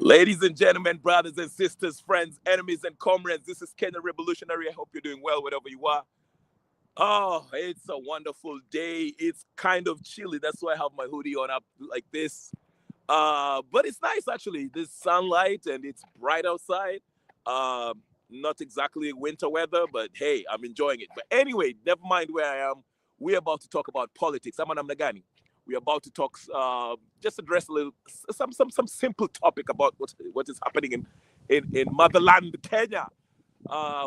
Ladies and gentlemen, brothers and sisters, friends, enemies, and comrades, this is Kenyan Revolutionary. I hope you're doing well wherever you are. Oh, it's a wonderful day. It's kind of chilly. That's why I have my hoodie on up like this. But it's nice actually. There's sunlight and it's bright outside. Not exactly winter weather, but hey, I'm enjoying it. But anyway, never mind where I am. We're about to talk about politics. I'm an Amnagani. We're about to talk, just address a little, some simple topic about what is happening in motherland Kenya,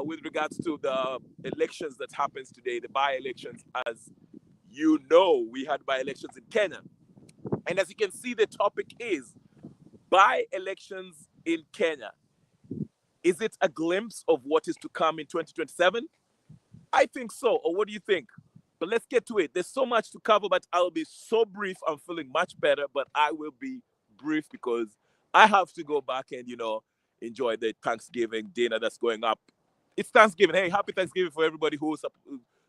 with regards to the elections that happens today, the by-elections. As you know, we had by-elections in Kenya. And as you can see, the topic is by-elections in Kenya. Is it a glimpse of what is to come in 2027? I think so. Or what do you think? But let's get to it. There's so much to cover, but I'll be so brief. I'm feeling much better, but I will be brief because I have to go back and, enjoy the Thanksgiving dinner that's going up. It's Thanksgiving. Hey, happy Thanksgiving for everybody who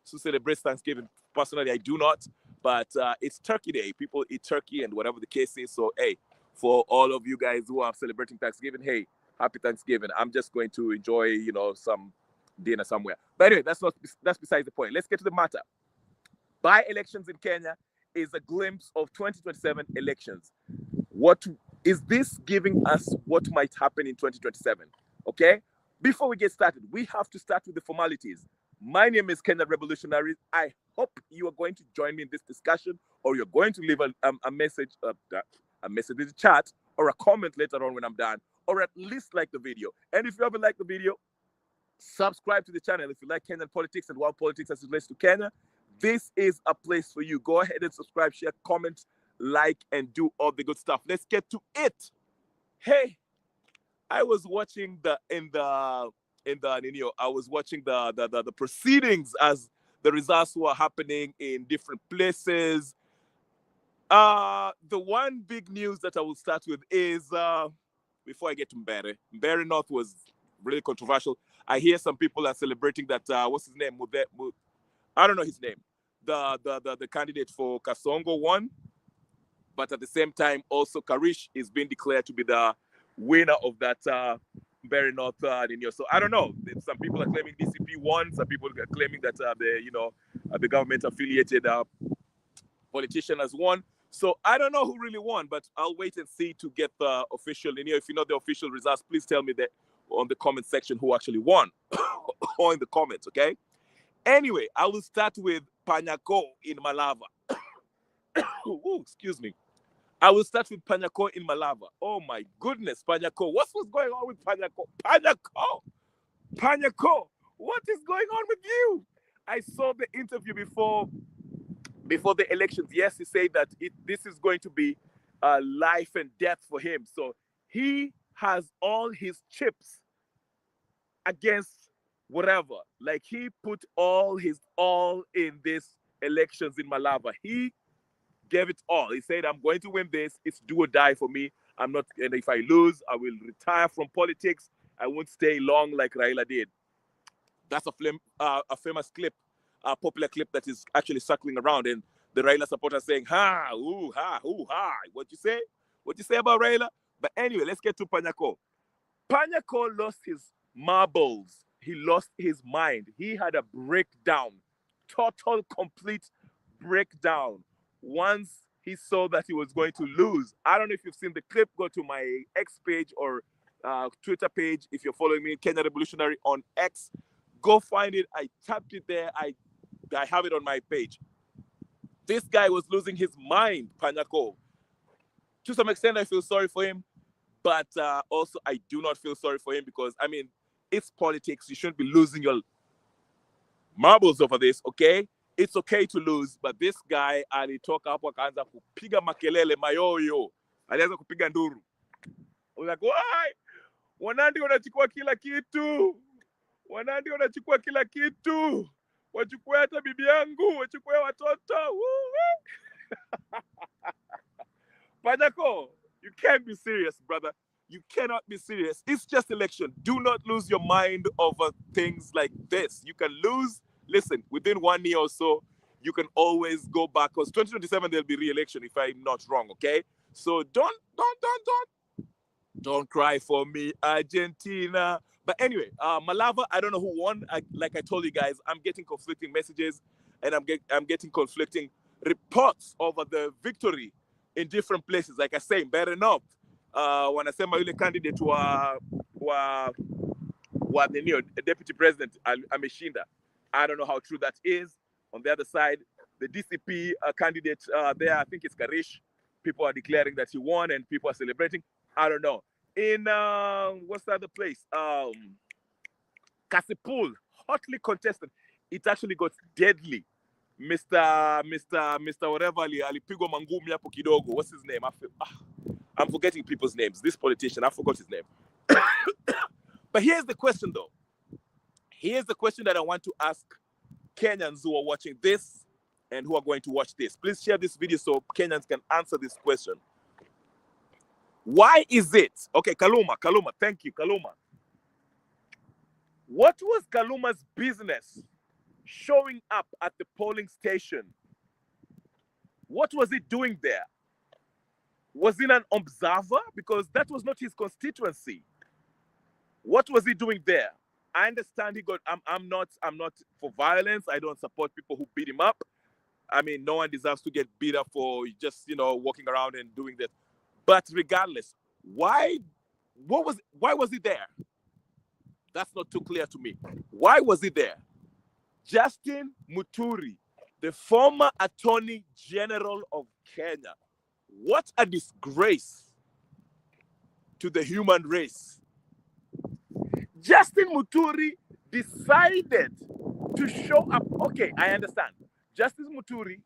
celebrates Thanksgiving. Personally, I do not, but it's Turkey Day. People eat turkey and whatever the case is. So, hey, for all of you guys who are celebrating Thanksgiving, hey, happy Thanksgiving. I'm just going to enjoy, some dinner somewhere. But anyway, that's besides the point. Let's get to the matter. By-elections in Kenya is a glimpse of 2027 elections. What is this giving us? What might happen in 2027? Okay. Before we get started, we have to start with the formalities. My name is Kenyan Revolutionary. I hope you are going to join me in this discussion, or you're going to leave a message, a message in the chat, or a comment later on when I'm done, or at least like the video. And if you haven't liked the video, subscribe to the channel. If you like Kenyan politics and world politics as it relates to Kenya, this is a place for you. Go ahead and subscribe, share, comment, like, and do all the good stuff. Let's get to it. Hey, I was watching I was watching the proceedings as the results were happening in different places. The one big news that I will start with is before I get to Mbeere North was really controversial. I hear some people are celebrating that what's his name? I don't know his name. The candidate for Kasongo won, but at the same time, also Karish is being declared to be the winner of that Mbeere North. So I don't know. Some people are claiming DCP won. Some people are claiming that the government affiliated politician has won. So I don't know who really won, but I'll wait and see to get the official. If you know the official results, please tell me that on the comment section who actually won, or in the comments. Okay. Anyway, I will start with Panyako in Malava. Ooh, excuse me. I will start with Panyako in Malava. Oh my goodness, Panyako. What's going on with Panyako? Panyako. What is going on with you? I saw the interview before the elections. Yes, he said that this is going to be life and death for him. So he has all his chips against whatever. Like he put all his all in this elections in Malava. He gave it all. He said, I'm going to win this. It's do or die for me. I'm not, and if I lose, I will retire from politics. I won't stay long like Raila did. That's a famous clip, a popular clip that is actually circling around. And the Raila supporters saying, ha, ooh, ha, ooh, ha. What you say? What you say about Raila? But anyway, let's get to Panyako. Panyako lost his marbles. He lost his mind. He had a breakdown, total, complete breakdown. Once he saw that he was going to lose. I don't know if you've seen the clip. Go to my X page or Twitter page. If you're following me, Kenyan Revolutionary on X, go find it. I tapped it there. I have it on my page. This guy was losing his mind, Panyako. To some extent, I feel sorry for him. But also, I do not feel sorry for him because, it's politics. You shouldn't be losing your marbles over this, okay? It's okay to lose, but this guy alitoka hapo akaanza kupiga makelele mayoyo. Alianza kupiga nduru. Like, why? Wanandi wanachukua kila kitu. Wanandi wanachukua kila kitu. Wachukue hata bibi yangu, wachukue watoto. Panyako, you can't be serious, brother. You cannot be serious. It's just election. Do not lose your mind over things like this. You can lose. Listen, within 1 year or so, you can always go back. Because 2027, there'll be re-election, if I'm not wrong, okay? So don't Don't cry for me, Argentina. But anyway, Malava, I don't know who won. Like I told you guys, I'm getting conflicting messages, and I'm getting conflicting reports over the victory in different places. Like I say, Mbeere North, wanasema yule candidate wa the new deputy president ameshinda. I don't know how true that is. On the other side, the DCP candidate there, I think it's Karish. People are declaring that he won, and people are celebrating. I don't know. In what's the other place? Kasipul, hotly contested. It actually got deadly. Mr. whatever alipigwa mangumi hapo kidogo. What's his name? I'm forgetting people's names. This politician, I forgot his name. But here's the question, though. Here's the question that I want to ask Kenyans who are watching this and who are going to watch this. Please share this video so Kenyans can answer this question. Why is it? Okay, Kaluma, thank you, Kaluma. What was Kaluma's business showing up at the polling station? What was he doing there? Was he an observer? Because that was not his constituency. What was he doing there? I understand he got. I'm not for violence. I don't support people who beat him up. I mean, no one deserves to get beat up for just walking around and doing that. But regardless, why was he there? That's not too clear to me. Why was he there? Justin Muturi, the former Attorney General of Kenya. What a disgrace to the human race. Justin Muturi decided to show up. Okay, I understand. Justice Muturi,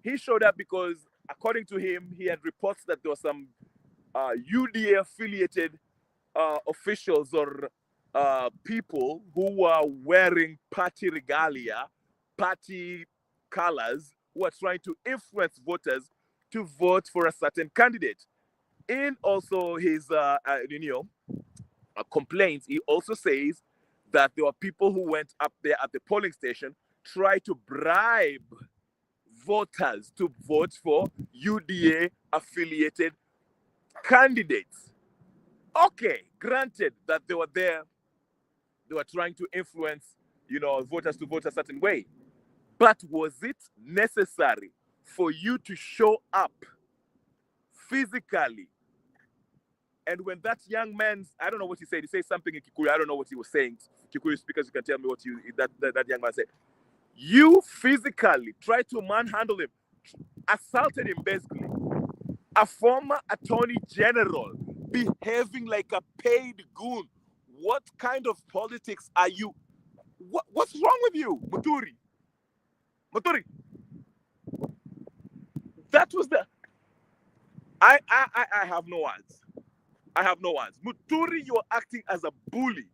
he showed up because, according to him, he had reports that there were some UDA-affiliated officials or people who were wearing party regalia, party colors, who are trying to influence voters to vote for a certain candidate. In also his complaints, he also says that there were people who went up there at the polling station, tried to bribe voters to vote for UDA-affiliated candidates. Okay, granted that they were there, they were trying to influence, voters to vote a certain way. But was it necessary for you to show up physically? And when that young man, I don't know what he said something in Kikuyu, I don't know what he was saying. Kikuyu speakers, you can tell me what that young man said. You physically tried to manhandle him, assaulted him basically. A former attorney general behaving like a paid goon. What kind of politics are you? What's wrong with you, Muturi? That was the. I have no words. I have no words. Muturi, you're acting as a bully.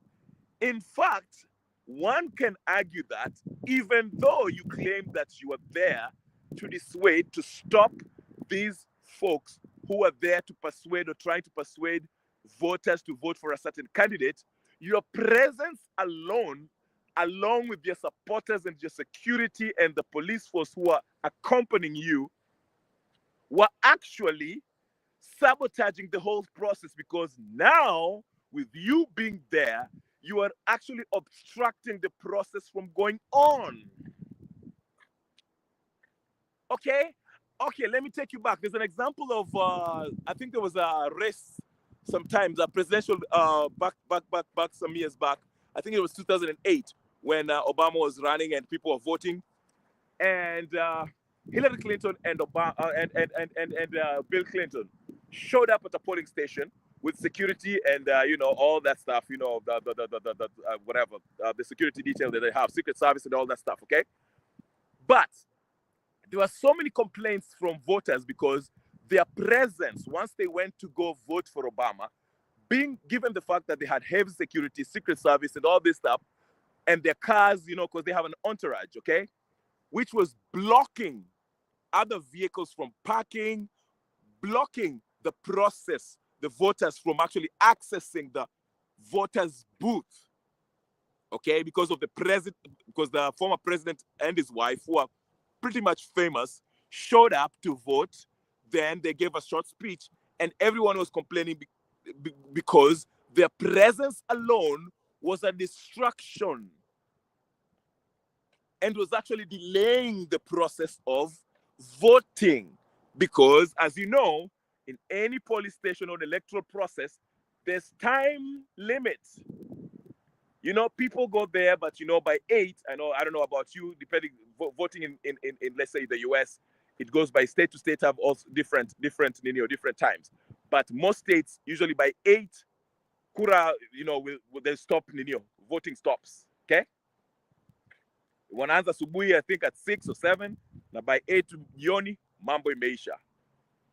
In fact, one can argue that even though you claim that you are there to dissuade, to stop these folks who are there to persuade or trying to persuade voters to vote for a certain candidate, your presence alone, along with your supporters and your security and the police force who are accompanying you, were actually sabotaging the whole process, because now, with you being there, you are actually obstructing the process from going on. Okay, let me take you back. There's an example of, I think there was a race sometimes, a presidential, back some years back. I think it was 2008 when Obama was running and people were voting. And Hillary Clinton and Bill Clinton showed up at the polling station with security and all that stuff, the whatever, the security detail that they have, Secret Service and all that stuff. Okay, but there were so many complaints from voters because their presence, once they went to go vote for Obama, being given the fact that they had heavy security, Secret Service and all this stuff, and their cars, because they have an entourage, okay, which was blocking other vehicles from parking, blocking the process, the voters from actually accessing the voters' booth, okay, because of because the former president and his wife, who are pretty much famous, showed up to vote. Then they gave a short speech, and everyone was complaining because their presence alone was a distraction and was actually delaying the process of voting. Because, as you know, in any polling station or the electoral process, there's time limits. You know, people go there, but you know, by 8, I don't know about you, depending voting in let's say the US, it goes by state to state, have also different times. But most states usually by 8, kura, will they stop, voting stops. Okay. Wanaanza asubuhi, I think at 6 or 7, na by 8 jioni mambo imeisha.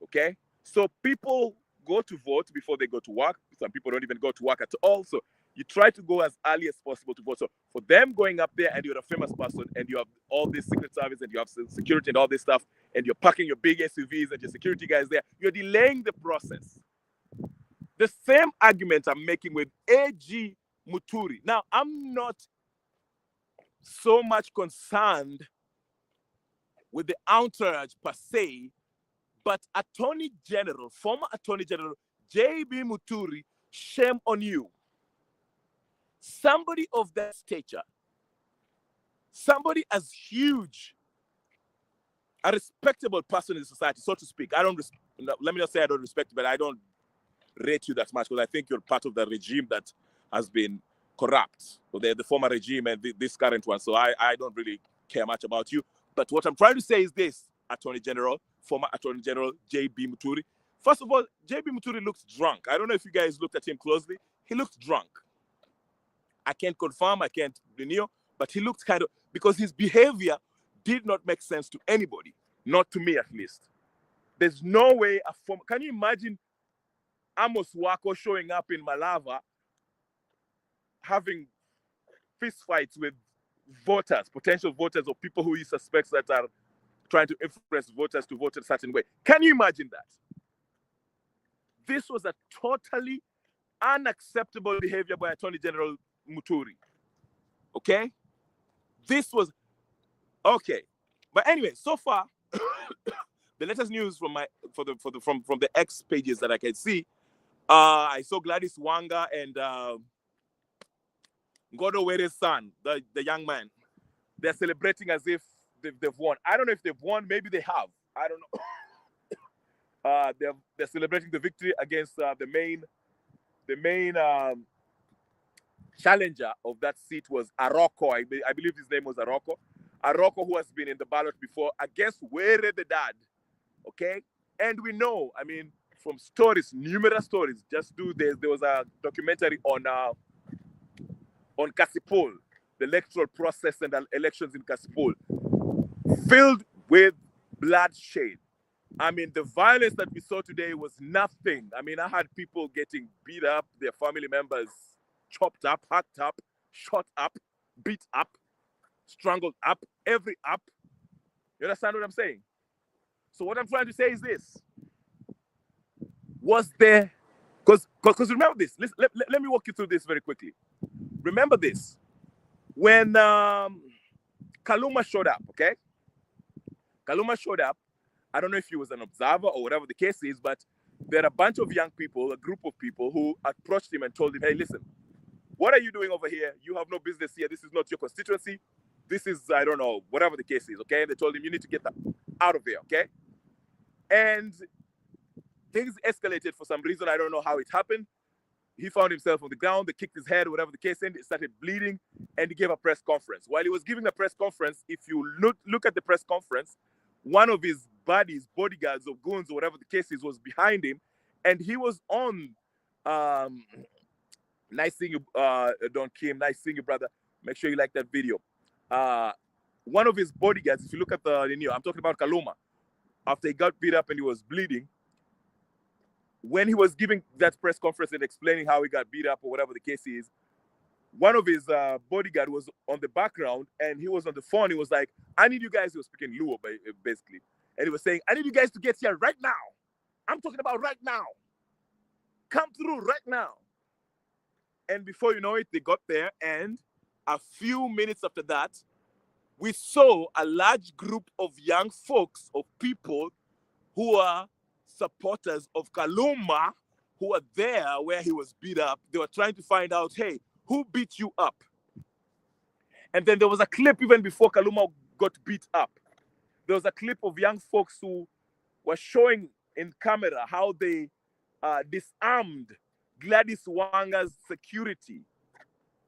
Okay, so people go to vote before they go to work. Some people don't even go to work at all. So you try to go as early as possible to vote. So for them going up there, and you're a famous person, and you have all this Secret Service, and you have security and all this stuff, and you're parking your big SUVs and your security guys there, you're delaying the process. The same argument I'm making with AG Muturi. Now, I'm not so much concerned with the entourage per se, but former Attorney General J.B. Muturi, shame on you. Somebody of that stature, somebody as huge, a respectable person in society, so to speak. Let me not say I don't respect you, but I don't rate you that much, because I think you're part of the regime that has been corrupt, the former regime and this current one. So I don't really care much about you. But what I'm trying to say is this, former Attorney General J.B. Muturi. First of all, J.B. Muturi looks drunk. I don't know if you guys looked at him closely. He looked drunk. I can't confirm, I can't deny, but he looked because his behavior did not make sense to anybody, not to me at least. There's no way can you imagine Amos Wako showing up in Malava having fist fights with voters, potential voters, or people who he suspects that are trying to influence voters to vote a certain way? Can you imagine that? This was a totally unacceptable behavior by Attorney General Muturi. Okay? This was okay. But anyway, so far, the latest news from the X pages that I can see, I saw Gladys Wanga and Ngodo Were's son, the young man. They're celebrating as if they've won. I don't know if they've won. Maybe they have. I don't know. They're celebrating the victory against the main challenger of that seat was Aroko. I believe his name was Aroko. Aroko, who has been in the ballot before, against Were the dad. Okay? And we know, from numerous stories, there was a documentary on Kasipul, the electoral process and the elections in Kasipul, filled with bloodshed. The violence that we saw today was nothing. I had people getting beat up, their family members chopped up, hacked up, shot up, beat up, strangled up, every up. You understand what I'm saying? So what I'm trying to say is this. Was there, because remember this, let me walk you through this very quickly. Remember this. When Kaluma showed up, okay? Kaluma showed up. I don't know if he was an observer or whatever the case is, but there are a bunch of young people, a group of people who approached him and told him, hey, listen, what are you doing over here? You have no business here. This is not your constituency. This is, I don't know, whatever the case is, okay? They told him, you need to get out of there, okay? And things escalated for some reason. I don't know how it happened. He found himself on the ground. They kicked his head, whatever the case is. It started bleeding, and he gave a press conference. While he was giving a press conference, if you look at the press conference, one of his buddies, bodyguards or goons or whatever the case is, was behind him, and he was on nice seeing you, Don Kim, nice seeing you, brother. Make sure you like that video. One of his bodyguards, if you look at I'm talking about Kaluma, after he got beat up and he was bleeding, when he was giving that press conference and explaining how he got beat up or whatever the case is, one of his bodyguard was on the background, and he was on the phone. He was like, I need you guys, he was speaking Luo, basically. And he was saying, I need you guys to get here right now. I'm talking about right now. Come through right now. And before you know it, they got there. And a few minutes after that, we saw a large group of young folks, of people who are supporters of Kaluma, who were there where he was beat up. They were trying to find out, hey, who beat you up? And then there was a clip even before Kaluma got beat up. There was a clip of young folks who were showing in camera how they disarmed Gladys Wanga's security.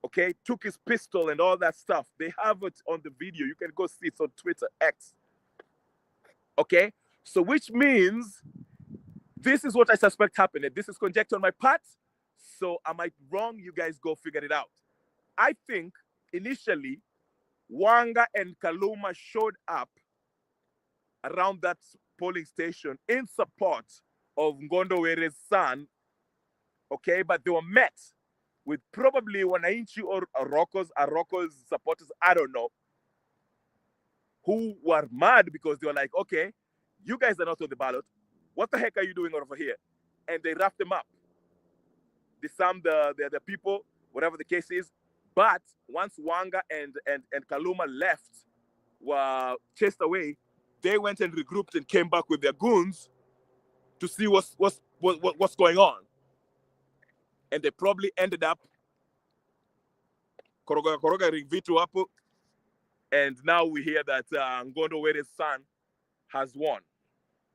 Okay, took his pistol and all that stuff. They have it on the video. You can go see it on Twitter, X. Okay, so which means this is what I suspect happened. And this is conjecture on my part. So am I wrong? You guys go figure it out. I think initially Wanga and Kaluma showed up around that polling station in support of Ngondo Were's son. Okay, but they were met with probably Wananchi or Aroko's supporters, I don't know, who were mad because they were like, okay, you guys are not on the ballot. What the heck are you doing over here? And they wrapped them up. Disarmed the people, whatever the case is. But once Wanga and Kaluma left, were chased away, they went and regrouped and came back with their goons to see what's going on. And they probably ended up Koroga Vitu Apo. And now we hear that Ngondo Were's son has won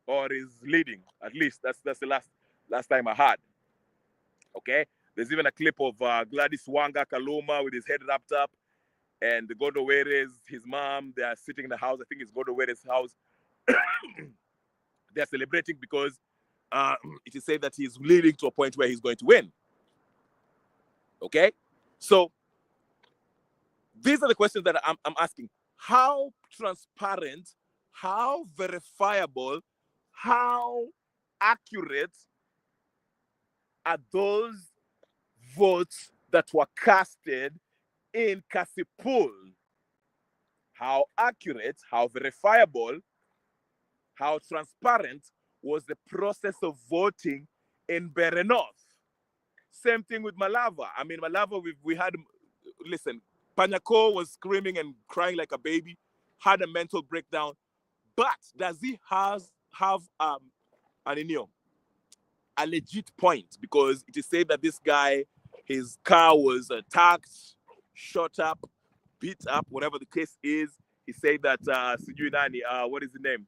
or is leading. At least that's the last time I heard. Okay, there's even a clip of Gladys Wanga Kaluma with his head wrapped up, and the Ngondo Were's his mom. They are sitting in the house. I think it's Ngondo Were's house. They're celebrating because it is said that he's leading to a point where he's going to win. Okay, so these are the questions that I'm asking. How transparent, how verifiable, how accurate are those votes that were casted in Kasipul? How accurate, how verifiable, how transparent was the process of voting in Mbeere North? Same thing with Malava. I mean, Malava, we had, listen, Panyako was screaming and crying like a baby, had a mental breakdown. But does he have a legit point? Because it is said that this guy, his car was attacked, shot up, beat up, whatever the case is. He said that, what is the name?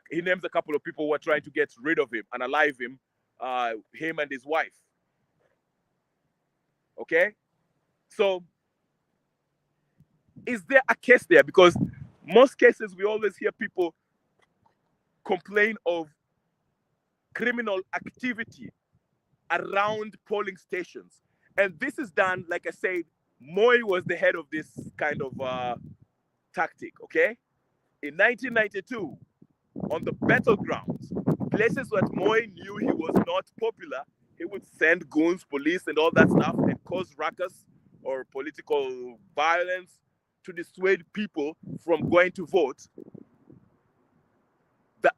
He names a couple of people who were trying to get rid of him and alive him, him and his wife. Okay? So, is there a case there? Because most cases, we always hear people complain of criminal activity around polling stations. And this is done, like I said, Moi was the head of this kind of tactic, okay? In 1992, on the battlegrounds, places that Moi knew he was not popular, he would send goons, police, and all that stuff and cause ruckus or political violence to dissuade people from going to vote.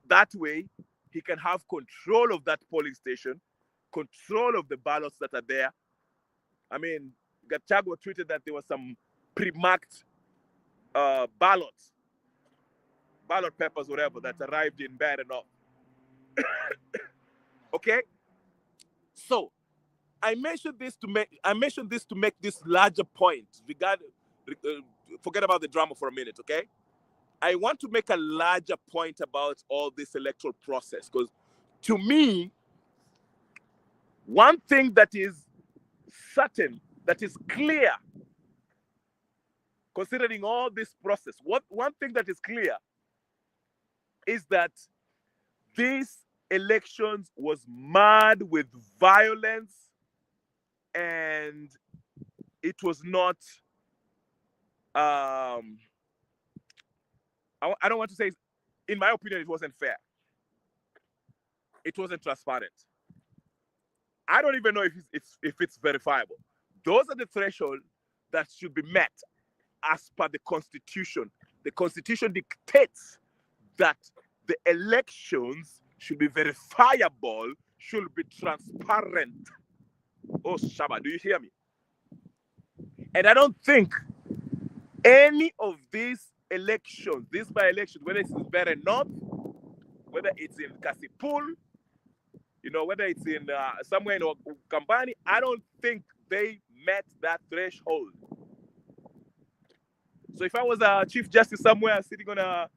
That way, he can have control of that polling station, control of the ballots that are there. I mean, Gachagua tweeted that there were some pre-marked ballot papers, whatever, that arrived in Mbeere North. Okay, so I mentioned this to make this larger point. Forget about the drama for a minute, okay? I want to make a larger point about all this electoral process, because to me, one thing that is certain, that is clear, considering all this process, one thing that is clear is that these elections was marred with violence, and it was not, I don't want to say, in my opinion, it wasn't fair. It wasn't transparent. I don't even know if it's verifiable. Those are the thresholds that should be met as per the Constitution. The Constitution dictates that the elections should be verifiable, should be transparent. Oh, Shaba, do you hear me? And I don't think any of these elections, these by-elections, whether it's in Mbeere North, whether it's in Kasipul, You know, whether it's in somewhere in Kambani, I don't think they met that threshold. So if I was a chief justice somewhere, sitting on a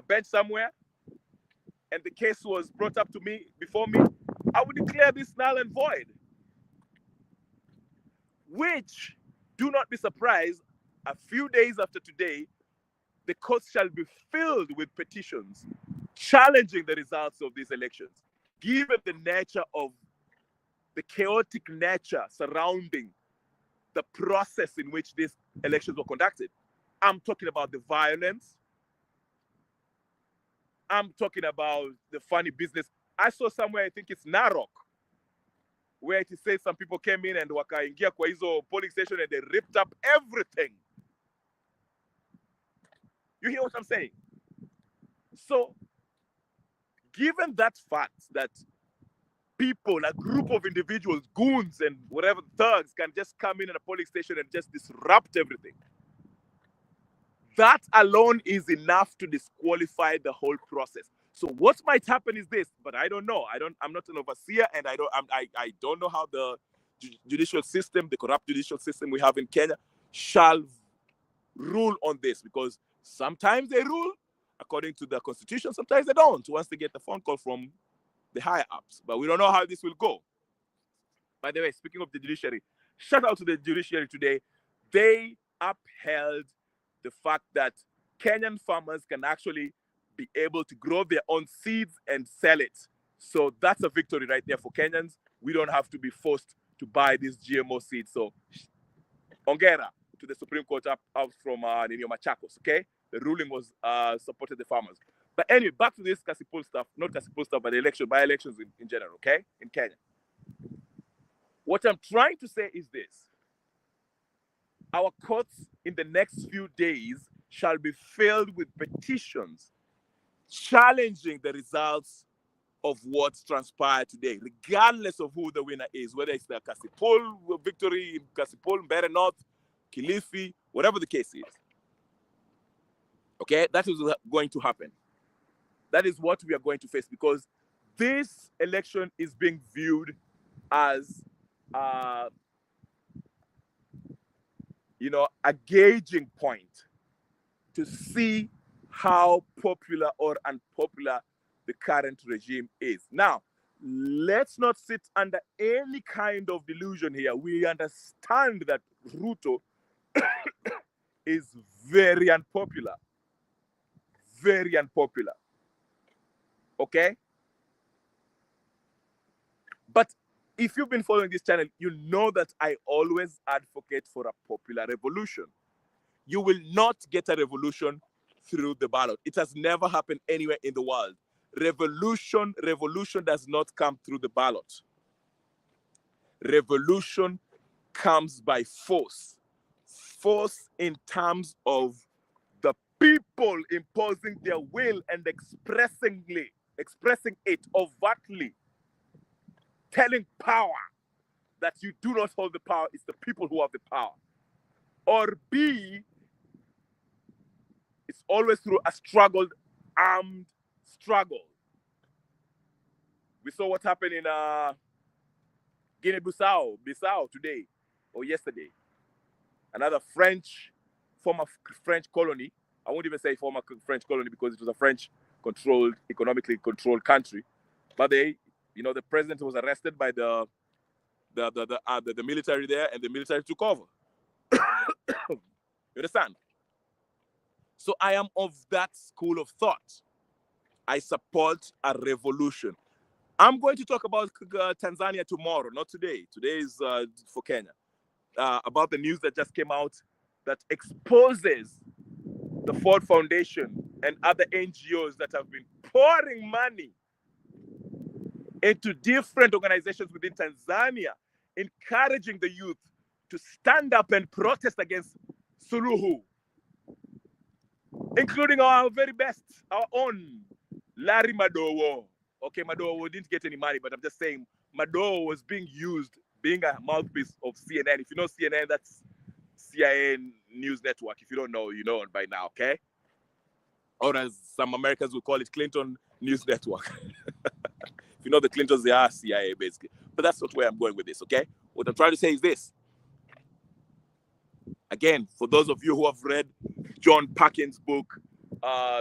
bench somewhere, and the case was brought up to me before me, I would declare this null and void. Which, do not be surprised, a few days after today, the courts shall be filled with petitions challenging the results of these elections, given the nature of the chaotic nature surrounding the process in which these elections were conducted. I'm talking about the violence. I'm talking about the funny business. I saw somewhere, I think it's Narok, where it says some people came in and wakaingia kwa hizo polling station and they ripped up everything. You hear what I'm saying? So, given that fact that people, a group of individuals, goons and whatever thugs can just come in at a polling station and just disrupt everything, that alone is enough to disqualify the whole process. So what might happen is this, but I don't know. I'm not an overseer, and I don't know how the judicial system, the corrupt judicial system we have in Kenya, shall rule on this, because sometimes they rule according to the constitution, sometimes they don't, once they get the phone call from the higher ups. But we don't know how this will go. By the way, speaking of the judiciary, shout out to the judiciary today. They upheld the fact that Kenyan farmers can actually be able to grow their own seeds and sell it. So that's a victory right there for Kenyans. We don't have to be forced to buy these GMO seeds. So, ongera to the Supreme Court out from Nino Machakos, okay? The ruling was supported the farmers. But anyway, back to this Kasipul stuff, not Kasipul stuff, but the by-elections in general, okay? In Kenya. What I'm trying to say is this. Our courts in the next few days shall be filled with petitions challenging the results of what's transpired today, regardless of who the winner is, whether it's the Kasipul victory in Kasipul, Mbeere North, Kilifi, whatever the case is. Okay, that is going to happen. That is what we are going to face, because this election is being viewed as a gauging point to see how popular or unpopular the current regime is. Now, let's not sit under any kind of delusion here. We understand that Ruto is very unpopular. Very unpopular. Okay? But if you've been following this channel, you know that I always advocate for a popular revolution. You will not get a revolution through the ballot. It has never happened anywhere in the world. Revolution does not come through the ballot. Revolution comes by force. Force in terms of the people imposing their will and expressing it overtly, telling power that you do not hold the power, it's the people who have the power. Or B, it's always through a struggled, armed struggle. We saw what happened in Guinea-Bissau today or yesterday. Another former French colony. I won't even say former French colony because it was a French-controlled, economically controlled country. But the president was arrested by the military there, and the military took over. You understand? So I am of that school of thought. I support a revolution. I'm going to talk about Tanzania tomorrow, not today. Today is for Kenya. About the news that just came out that exposes the Ford Foundation and other NGOs that have been pouring money into different organizations within Tanzania, encouraging the youth to stand up and protest against Suluhu, including our very best, our own Larry Madowo. Okay, Madowo didn't get any money, but I'm just saying Madowo was being used, being a mouthpiece of CNN. If you know CNN, that's CIA News Network. If you don't know, you know it by now, okay? Or as some Americans will call it, Clinton News Network. If you know the Clintons, they are CIA basically. But that's not where I'm going with this, okay? What I'm trying to say is this. Again, for those of you who have read John Parkin's book,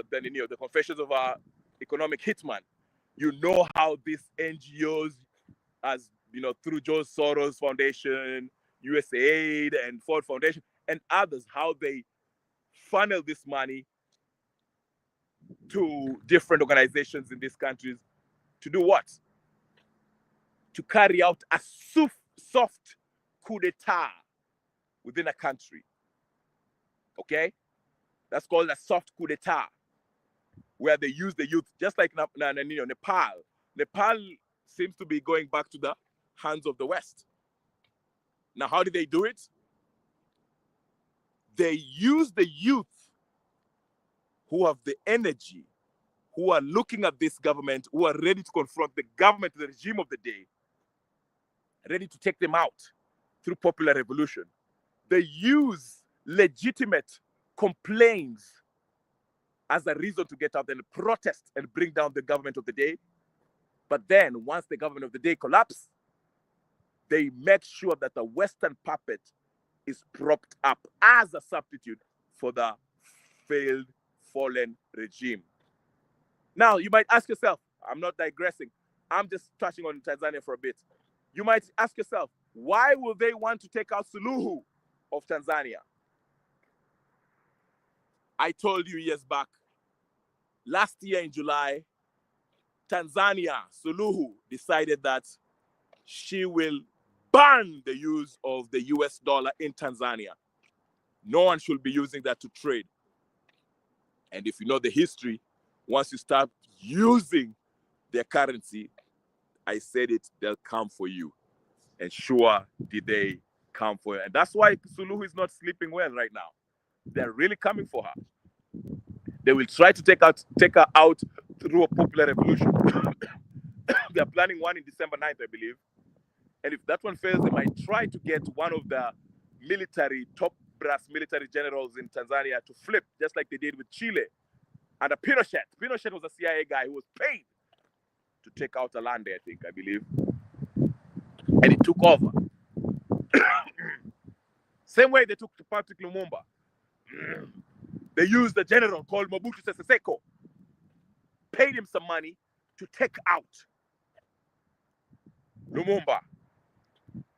then you know, The Confessions of our Economic Hitman, you know how these NGOs, as you know, through George Soros Foundation, USAID, and Ford Foundation, and others, how they funnel this money to different organizations in these countries to do what? To carry out a soft coup d'etat within a country. Okay? That's called a soft coup d'etat, where they use the youth, just like Nepal. Nepal seems to be going back to the hands of the West. Now, how do they do it? They use the youth who have the energy, who are looking at this government, who are ready to confront the government, the regime of the day, ready to take them out through popular revolution. They use legitimate complaints as a reason to get out and protest and bring down the government of the day. But then, once the government of the day collapses, they make sure that the Western puppet is propped up as a substitute for the failed, fallen regime. Now, you might ask yourself, I'm not digressing, I'm just touching on Tanzania for a bit. You might ask yourself, why will they want to take out Suluhu of Tanzania? I told you years back, last year in July, Tanzania, Suluhu, decided that she will ban the use of the US dollar in Tanzania. No one should be using that to trade. And if you know the history, once you start using their currency, I said it, they'll come for you. And sure did they come for you. And that's why Suluhu is not sleeping well right now. They're really coming for her. They will try to take her out through a popular revolution. They're planning one in December 9th, I believe. And if that one fails, they might try to get one of the top brass military generals in Tanzania to flip, just like they did with Chile under Pinochet. Pinochet was a CIA guy who was paid to take out Allende, I believe. And he took over. Same way they took to Patrick Lumumba. They used a general called Mobutu Sese Seko, paid him some money to take out Lumumba.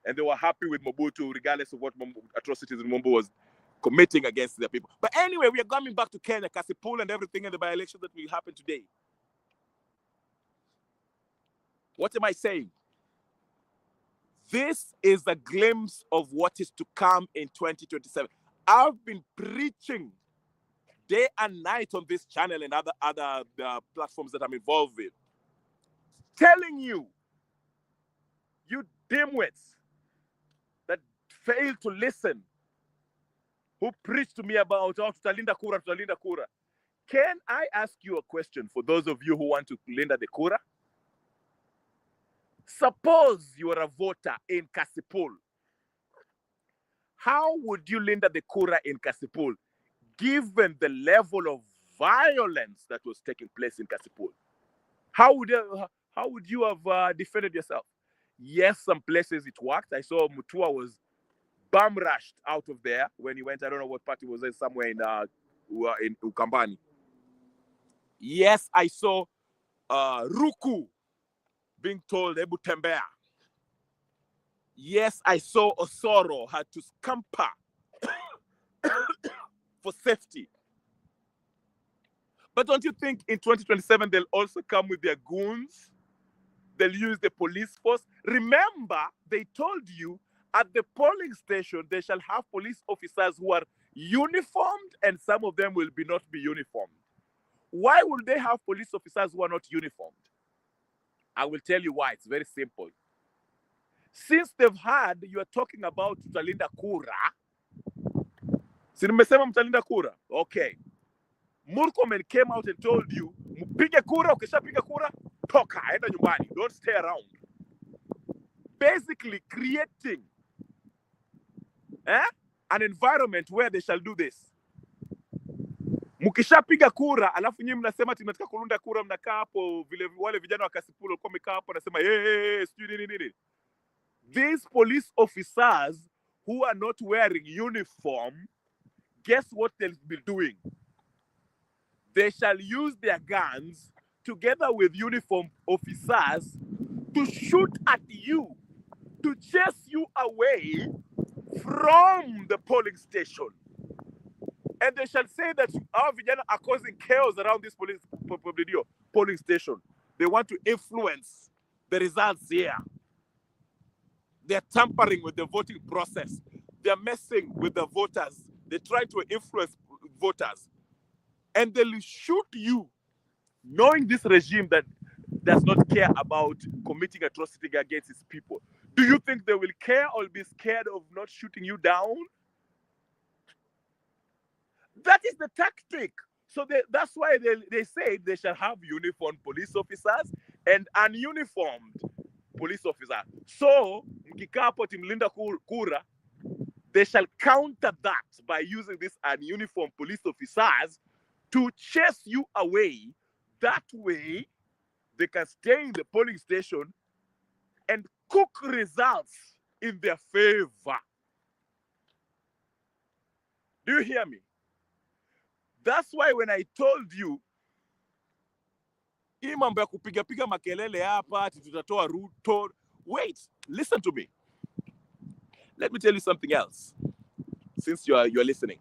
And they were happy with Mobutu, regardless of what atrocities Lumumba was committing against their people. But anyway, we are coming back to Kenya, Kasipul, and everything in the by-election that will happen today. What am I saying? This is a glimpse of what is to come in 2027. I've been preaching day and night on this channel and other platforms that I'm involved with, telling you, you dimwits that fail to listen, who preach to me about tutalinda kura. Can I ask you a question for those of you who want to linda the kura? Suppose you are a voter in Kasipul. How would you linda the kura in Kasipul, given the level of violence that was taking place in Kasipul? How would you have defended yourself? Yes, some places it worked. I saw Mutua was bum rushed out of there when he went. I don't know what party was there, somewhere in Ukambani. Yes, I saw Ruku being told Ebu Tembea. Yes, I saw Osoro had to scamper for safety. But don't you think in 2027 they'll also come with their goons? They'll use the police force. Remember, they told you at the polling station, they shall have police officers who are uniformed, and some of them will not be uniformed. Why will they have police officers who are not uniformed? I will tell you why. It's very simple. Since they've had, you are talking about Tutalinda Kura. Si nimesema mtalinda kura? Okay. Murkomen came out and told you, mpige kura, ukishapiga kura, toka, enda nyumbani. Don't stay around. Basically creating an environment where they shall do this. Mkishapiga kura alafu nyinyi mnasema tunataka kulunda kura, mnakaa hapo vile wale vijana wa Kasipul walikuwa wamekaa hapo nasema sijui nini. These police officers who are not wearing uniform, guess what they'll be doing? They shall use their guns together with uniform officers to shoot at you, to chase you away from the polling station. And they shall say that our vijana are causing chaos around this polling station. They want to influence the results here. They're tampering with the voting process. They're messing with the voters. They try to influence voters. And they'll shoot you, knowing this regime that does not care about committing atrocity against its people. Do you think they will care or be scared of not shooting you down? That is the tactic. So that's why they say they shall have uniformed police officers and ununiformed police officers. So, mkikaa hapo timlinda kura, they shall counter that by using these ununiformed police officers to chase you away. That way, they can stay in the polling station and cook results in their favor. Do you hear me? That's why when I told you, hii mambo ya kupiga makelele hapa ati tutatoa Ruto, wait, listen to me. Let me tell you something else, since you're listening.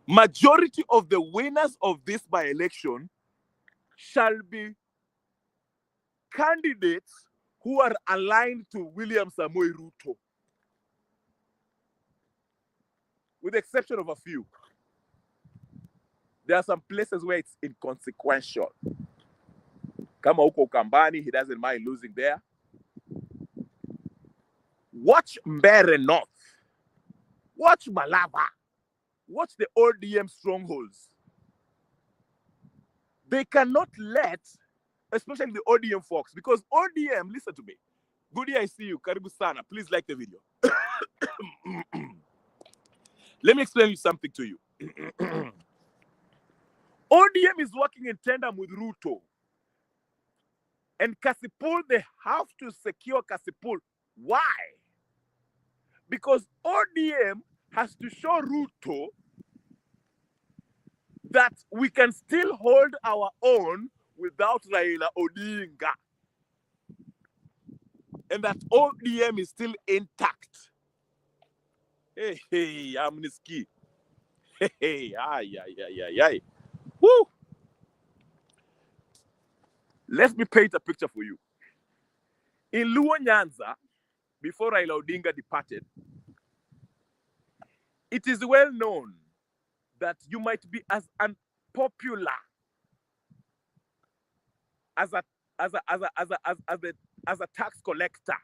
Majority of the winners of this by-election shall be candidates who are aligned to William Samoei Ruto, with the exception of a few. There are some places where it's inconsequential. Kama huko Ukambani, he doesn't mind losing there. Watch Mbeere North. Watch Malava. Watch the ODM strongholds. They cannot let, especially the ODM folks, because ODM, listen to me. Goody, I see you. Karibu sana. Please like the video. Let me explain you something to you. ODM is working in tandem with Ruto. And Kasipul, they have to secure Kasipul. Why? Because ODM has to show Ruto that we can still hold our own without Raila Odinga. And that ODM is still intact. Hey, amniski. Hey, ay. Woo! Let me paint a picture for you. In Luo Nyanza, before Raila Odinga departed, it is well known that you might be as unpopular as a tax collector.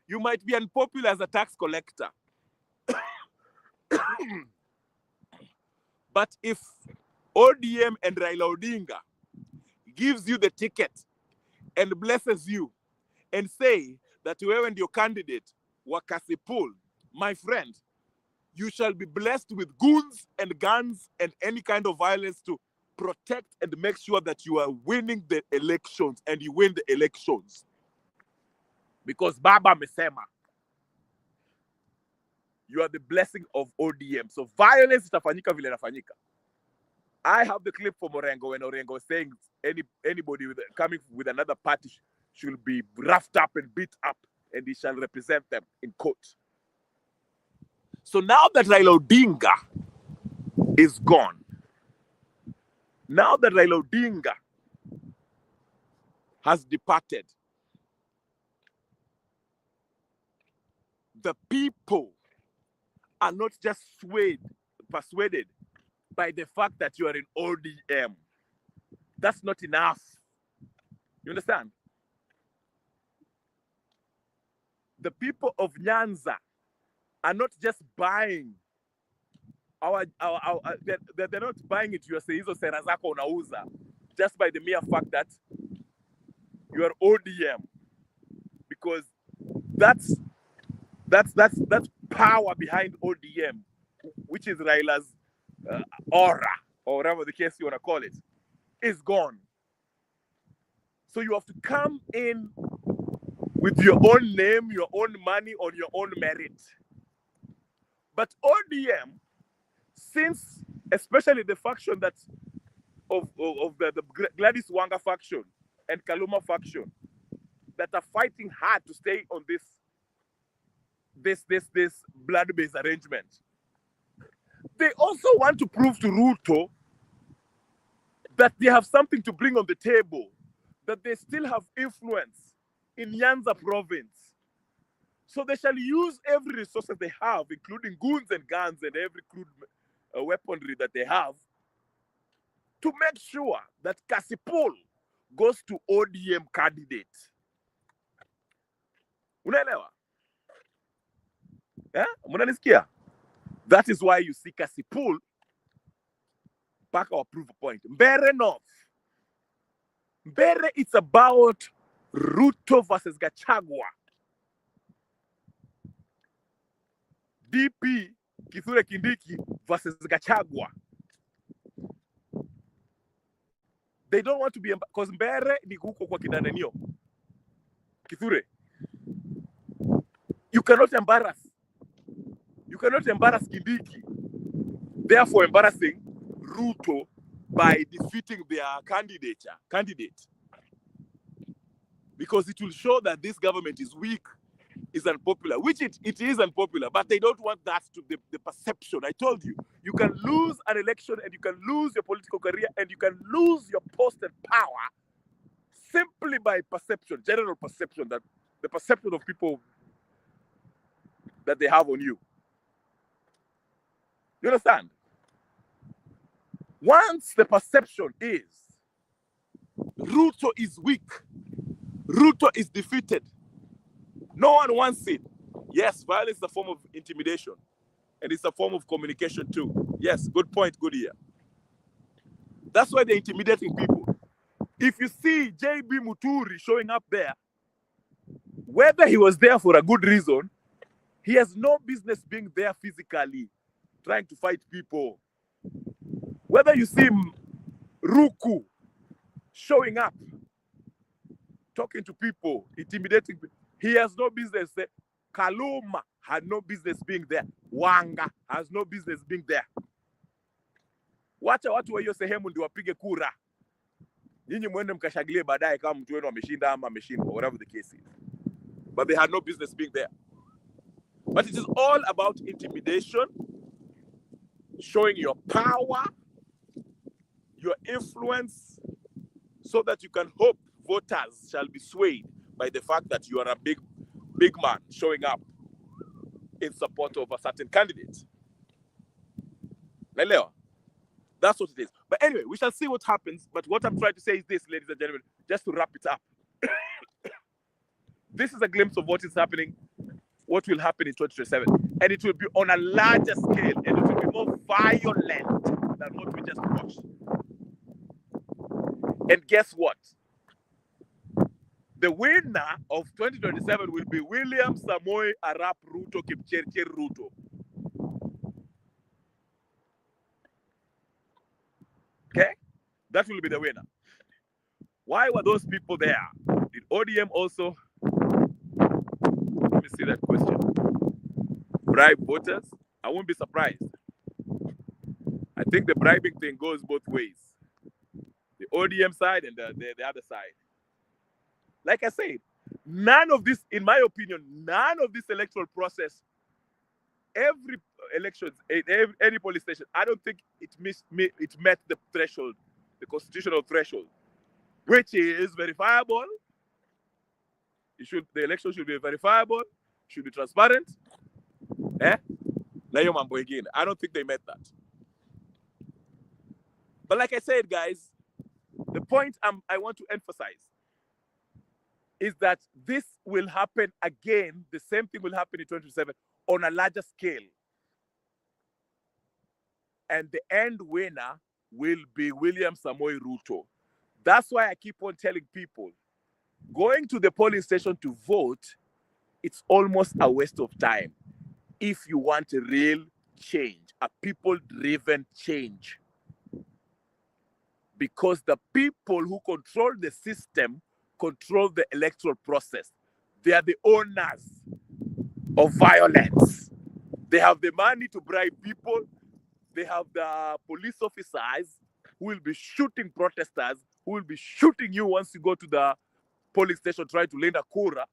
You might be unpopular as a tax collector. But if ODM and Raila Odinga gives you the ticket and blesses you and say that you and your candidate were Kasipul, my friend, you shall be blessed with goons and guns and any kind of violence to protect and make sure that you are winning the elections, and you win the elections. Because Baba Mesema, you are the blessing of ODM. So violence itafanyika vile inafanyika. I have the clip from Orengo when Orengo is saying anybody coming with another party should be roughed up and beat up, and he shall represent them in court. So now that Raila Odinga is gone, now that Raila Odinga has departed, the people are not just persuaded by the fact that you are in ODM. That's not enough. You understand? The people of Nyanza are not just buying they're not buying it. You say hizo sera zako unauza just by the mere fact that you are ODM, because that's power behind ODM. which is Raila's aura, or whatever the case you want to call it, is gone. So you have to come in with your own name, your own money, on your own merit. But ODM, since especially the faction that of the Gladys Wanga faction and Kaluma faction that are fighting hard to stay on this blood-based arrangement, they also want to prove to Ruto that they have something to bring on the table, that they still have influence in Nyanza province. So they shall use every resource that they have, including goons and guns and every crude weaponry that they have, to make sure that Kasipul goes to ODM candidate. Unaelewa? Yeah? Munanisikia? That is why you see Kasipul back our proof point. Mbeere North. Mbeere, it's about Ruto versus Gachagua. DP Kithure Kindiki versus Gachagua. They don't want to be, because Mbeere ni huko kwa kidananio. Kithure, you cannot embarrass Kindiki, therefore embarrassing Ruto by defeating their candidate, because it will show that this government is weak, is unpopular, which it is unpopular, but they don't want that to be the perception. I told you, you can lose an election and you can lose your political career and you can lose your post and power simply by perception, general perception, that the perception of people that they have on you. You understand? Once the perception is Ruto is weak, Ruto is defeated, no one wants it. Yes, violence is a form of intimidation, and it's a form of communication too. Yes, good point, good ear. That's why they're intimidating people. If you see JB Muturi showing up there, whether he was there for a good reason, he has no business being there physically, trying to fight people. Whether you see Ruku showing up, talking to people, intimidating people, he has no business there. Kaluma had no business being there. Wanga has no business being there. Wacha watu wa hiyo sehemu ndio wapige kura. Nyinyi mwende mkashagilie baadaye kama mtu wenu ameshinda ama ameshindwa, whatever the case is. But they had no business being there. But it is all about intimidation, showing your power, your influence, so that you can hope voters shall be swayed by the fact that you are a big man showing up in support of a certain candidate. That's what it is. But anyway, we shall see what happens. But what I'm trying to say is this, ladies and gentlemen, just to wrap it up. This is a glimpse of what is happening, what will happen in 2027. And it will be on a larger scale, and it will be more violent than what we just watched. And guess what? The winner of 2027 will be William Samoei Arap Ruto Kipchirchir Ruto. Okay? That will be the winner. Why were those people there? Did ODM also, let me see that question, bribe voters? I won't be surprised. I think the bribing thing goes both ways. The ODM side and the other side. Like I said, none of this, in my opinion, none of this electoral process, every election, any polling station, I don't think it met the threshold, the constitutional threshold, which is verifiable. The election should be verifiable, should be transparent. I don't think they met that. But like I said, guys, the point I want to emphasize is that this will happen again. The same thing will happen in 2027 on a larger scale. And the end winner will be William Samoei Ruto. That's why I keep on telling people, going to the polling station to vote, it's almost a waste of time if you want a real change, a people-driven change. Because the people who control the system control the electoral process. They are the owners of violence. They have the money to bribe people. They have the police officers who will be shooting protesters, who will be shooting you once you go to the polling station trying to lend a kura.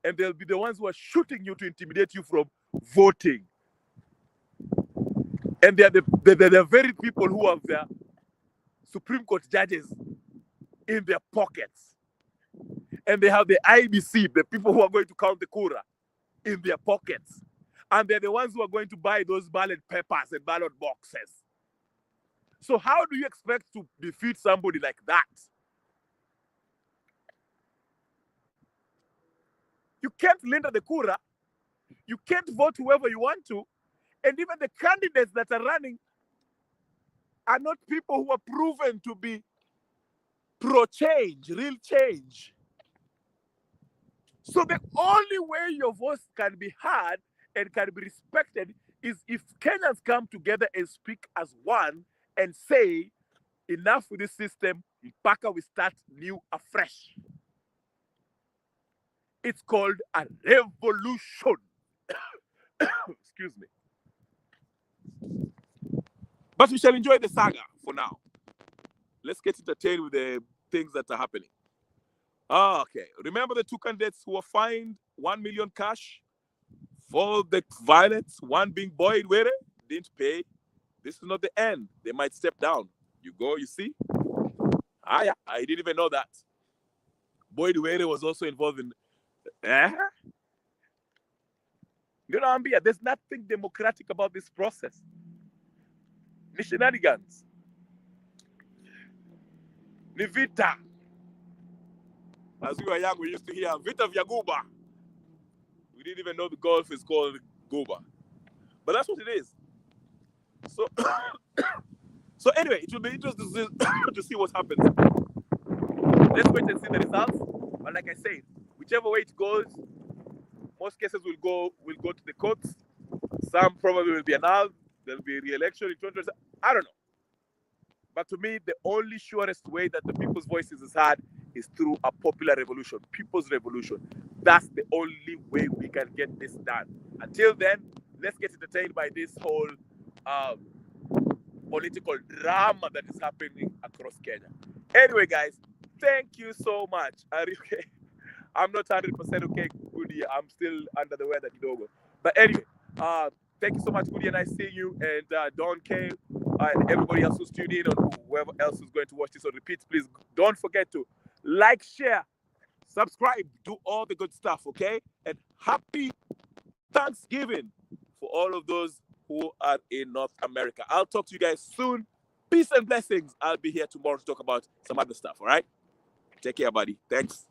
And they'll be the ones who are shooting you to intimidate you from voting. And they're the very people who have their Supreme Court judges in their pockets. And they have the IBC, the people who are going to count the kura, in their pockets. And they're the ones who are going to buy those ballot papers and ballot boxes. So how do you expect to defeat somebody like that? You can't lend the kura. You can't vote whoever you want to. And even the candidates that are running are not people who are proven to be pro-change, real change. So the only way your voice can be heard and can be respected is if Kenyans come together and speak as one and say, enough with this system, mpaka we start new afresh. It's called a revolution. Excuse me. But we shall enjoy the saga for now. Let's get entertained with the things that are happening. Okay. Remember the two candidates who were fined 1 million cash for the violence? One being Boyd Were, didn't pay. This is not the end. They might step down. You go, you see? Ah, yeah. I didn't even know that. Boyd Were was also involved in. You know, Ambia, there's nothing democratic about this process. Ni shenanigans. Ni vita. As we were young, we used to hear Vita vya Guba. We didn't even know the Gulf is called Guba. But that's what it is. So, so anyway, it will be interesting to see what happens. Let's wait and see the results. But like I said, whichever way it goes, most cases will go to the courts. Some probably will be annulled. There'll be re-election in 2020. I don't know. But to me, the only surest way that the people's voices is heard is through a popular revolution, people's revolution. That's the only way we can get this done. Until then, let's get entertained by this whole political drama that is happening across Kenya. Anyway, guys, thank you so much. I'm not 100% okay, Goody. I'm still under the weather, kidogo. But anyway, thank you so much, Goody, and I see you. And Don K, and everybody else who's tuned in, or whoever else is going to watch this on repeat, please don't forget to like, share, subscribe, do all the good stuff, okay? And happy Thanksgiving for all of those who are in North America. I'll talk to you guys soon. Peace and blessings. I'll be here tomorrow to talk about some other stuff, all right? Take care, buddy. Thanks.